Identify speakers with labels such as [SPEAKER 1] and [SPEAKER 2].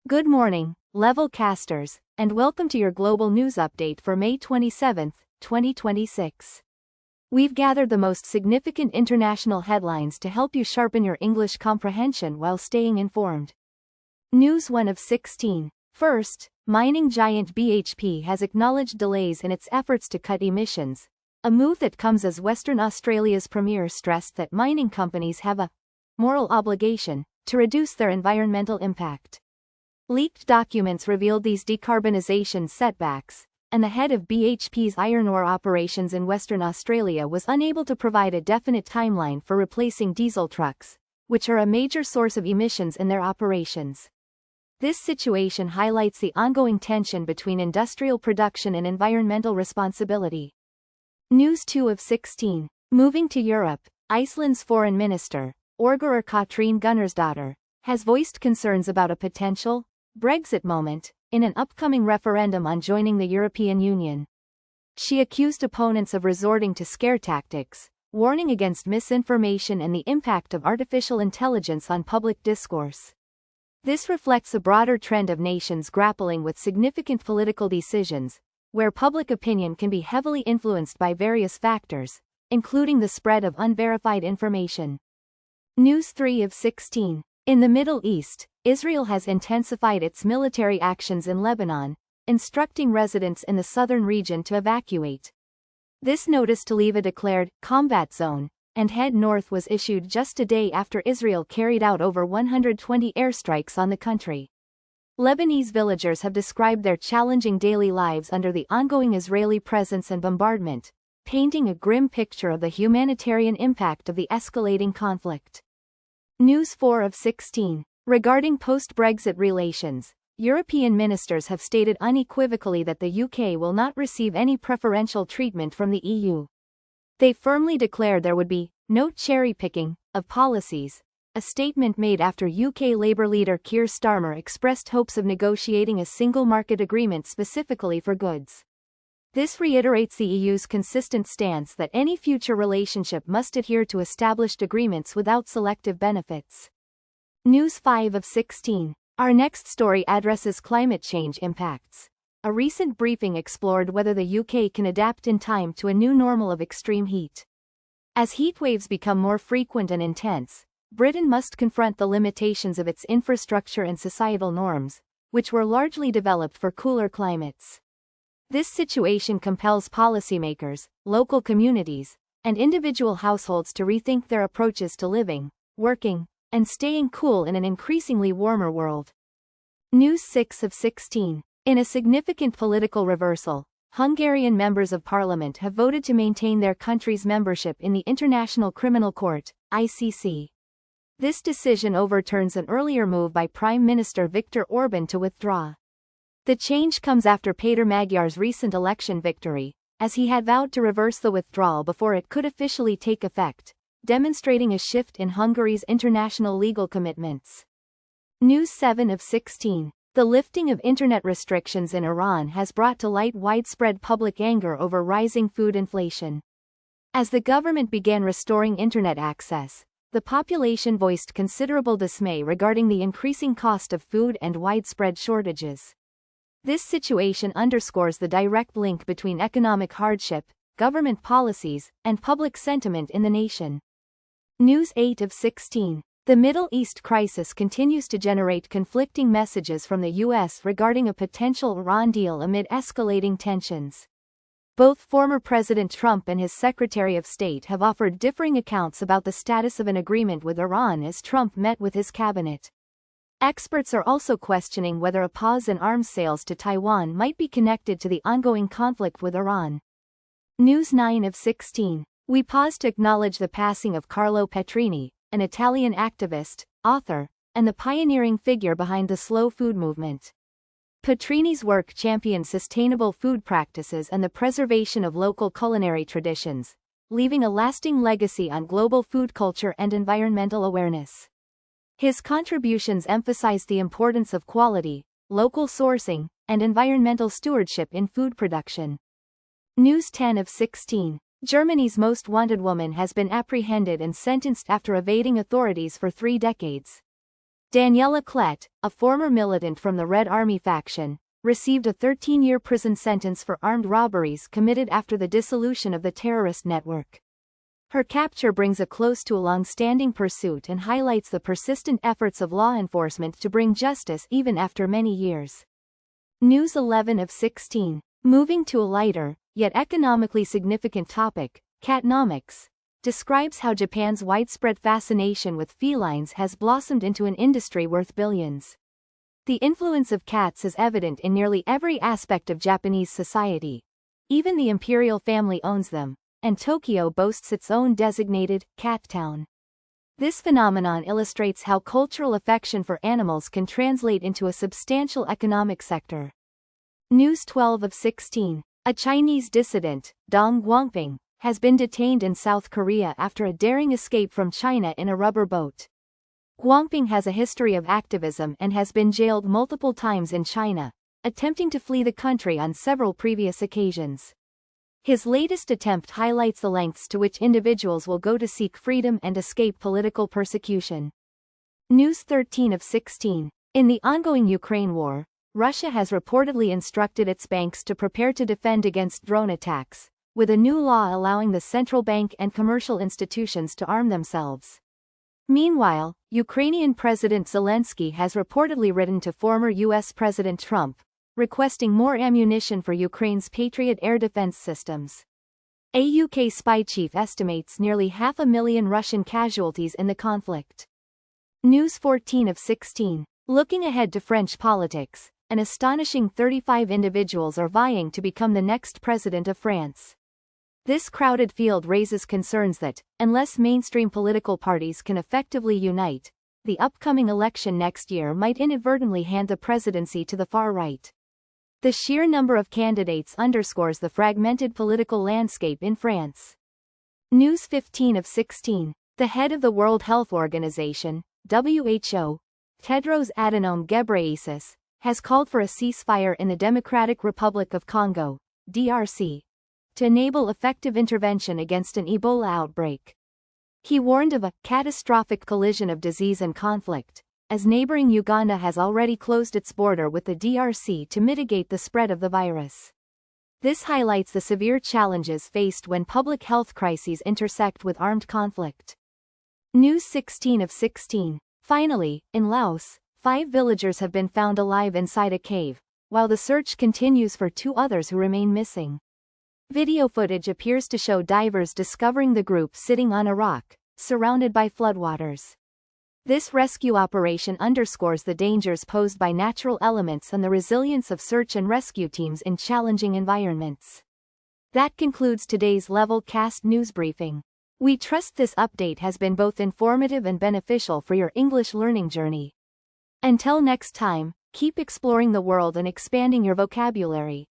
[SPEAKER 1] Good morning, level casters, and welcome to your global news update for May 27, 2026. We've gathered the most significant international headlines to help you sharpen your English comprehension while staying informed. News 1 of 16. First, mining giant BHP has acknowledged delays in its efforts to cut emissions, a move that comes as Western Australia's premier stressed that mining companies have a moral obligation to reduce their environmental impact. Leaked documents revealed these decarbonization setbacks, and the head of BHP's iron ore operations in Western Australia was unable to provide a definite timeline for replacing diesel trucks, which are a major source of emissions in their operations. This situation highlights the ongoing tension between industrial production and environmental responsibility. News 2 of 16. Moving to Europe, Iceland's foreign minister, Orgerur Katrín Gunnarsdóttir, has voiced concerns about a potential Brexit moment in an upcoming referendum on joining the European Union. She accused opponents of resorting to scare tactics, warning against misinformation and the impact of artificial intelligence on public discourse. This reflects a broader trend of nations grappling with significant political decisions, where public opinion can be heavily influenced by various factors, including the spread of unverified information. News 3 of 16. In the Middle East, Israel has intensified its military actions in Lebanon, instructing residents in the southern region to evacuate. This notice to leave a declared combat zone and head north was issued just a day after Israel carried out over 120 airstrikes on the country. Lebanese villagers have described their challenging daily lives under the ongoing Israeli presence and bombardment, painting a grim picture of the humanitarian impact of the escalating conflict. News 4 of 16. Regarding post-Brexit relations, European ministers have stated unequivocally that the UK will not receive any preferential treatment from the EU. They firmly declared there would be no cherry-picking of policies, a statement made after UK Labour leader Keir Starmer expressed hopes of negotiating a single market agreement specifically for goods. This reiterates the EU's consistent stance that any future relationship must adhere to established agreements without selective benefits. News 5 of 16. Our next story addresses climate change impacts. A recent briefing explored whether the UK can adapt in time to a new normal of extreme heat. As heat waves become more frequent and intense, Britain must confront the limitations of its infrastructure and societal norms, which were largely developed for cooler climates. This situation compels policymakers, local communities, and individual households to rethink their approaches to living, working, and staying cool in an increasingly warmer world. News 6 of 16. In a significant political reversal, Hungarian members of parliament have voted to maintain their country's membership in the International Criminal Court, ICC. This decision overturns an earlier move by Prime Minister Viktor Orbán to withdraw. The change comes after Péter Magyar's recent election victory, as he had vowed to reverse the withdrawal before it could officially take effect, demonstrating a shift in Hungary's international legal commitments. News 7 of 16. The lifting of internet restrictions in Iran has brought to light widespread public anger over rising food inflation. As the government began restoring internet access, the population voiced considerable dismay regarding the increasing cost of food and widespread shortages. This situation underscores the direct link between economic hardship, government policies, and public sentiment in the nation. News 8 of 16. The Middle East crisis continues to generate conflicting messages from the U.S. regarding a potential Iran deal amid escalating tensions. Both former President Trump and his Secretary of State have offered differing accounts about the status of an agreement with Iran as Trump met with his cabinet. Experts are also questioning whether a pause in arms sales to Taiwan might be connected to the ongoing conflict with Iran. News 9 of 16. We pause to acknowledge the passing of Carlo Petrini, an Italian activist, author, and the pioneering figure behind the slow food movement. Petrini's work championed sustainable food practices and the preservation of local culinary traditions, leaving a lasting legacy on global food culture and environmental awareness. His contributions emphasize the importance of quality, local sourcing, and environmental stewardship in food production. News 10 of 16. Germany's most wanted woman has been apprehended and sentenced after evading authorities for 3 decades. Daniela Klett, a former militant from the Red Army faction, received a 13-year prison sentence for armed robberies committed after the dissolution of the terrorist network. Her capture brings a close to a long-standing pursuit and highlights the persistent efforts of law enforcement to bring justice even after many years. News 11 of 16. Moving to a lighter, yet economically significant topic, catnomics, describes how Japan's widespread fascination with felines has blossomed into an industry worth billions. The influence of cats is evident in nearly every aspect of Japanese society. Even the imperial family owns them, and Tokyo boasts its own designated cat town. This phenomenon illustrates how cultural affection for animals can translate into a substantial economic sector. News 12 of 16. A Chinese dissident, Dong Guangping, has been detained in South Korea after a daring escape from China in a rubber boat. Guangping has a history of activism and has been jailed multiple times in China, attempting to flee the country on several previous occasions. His latest attempt highlights the lengths to which individuals will go to seek freedom and escape political persecution. News 13 of 16. In the ongoing Ukraine war, Russia has reportedly instructed its banks to prepare to defend against drone attacks, with a new law allowing the central bank and commercial institutions to arm themselves. Meanwhile, Ukrainian President Zelensky has reportedly written to former U.S. President Trump, requesting more ammunition for Ukraine's Patriot air defense systems. A UK spy chief estimates nearly 500,000 Russian casualties in the conflict. News 14 of 16. Looking ahead to French politics, an astonishing 35 individuals are vying to become the next president of France. This crowded field raises concerns that, unless mainstream political parties can effectively unite, the upcoming election next year might inadvertently hand the presidency to the far right. The sheer number of candidates underscores the fragmented political landscape in France. News 15 of 16. The head of the World Health Organization, WHO, Tedros Adhanom Ghebreyesus, has called for a ceasefire in the Democratic Republic of Congo, DRC, to enable effective intervention against an Ebola outbreak. He warned of a catastrophic collision of disease and conflict, as neighboring Uganda has already closed its border with the DRC to mitigate the spread of the virus. This highlights the severe challenges faced when public health crises intersect with armed conflict. News 16 of 16. Finally, in Laos, 5 villagers have been found alive inside a cave, while the search continues for 2 others who remain missing. Video footage appears to show divers discovering the group sitting on a rock, surrounded by floodwaters. This rescue operation underscores the dangers posed by natural elements and the resilience of search and rescue teams in challenging environments. That concludes today's Levelcast news briefing. We trust this update has been both informative and beneficial for your English learning journey. Until next time, keep exploring the world and expanding your vocabulary.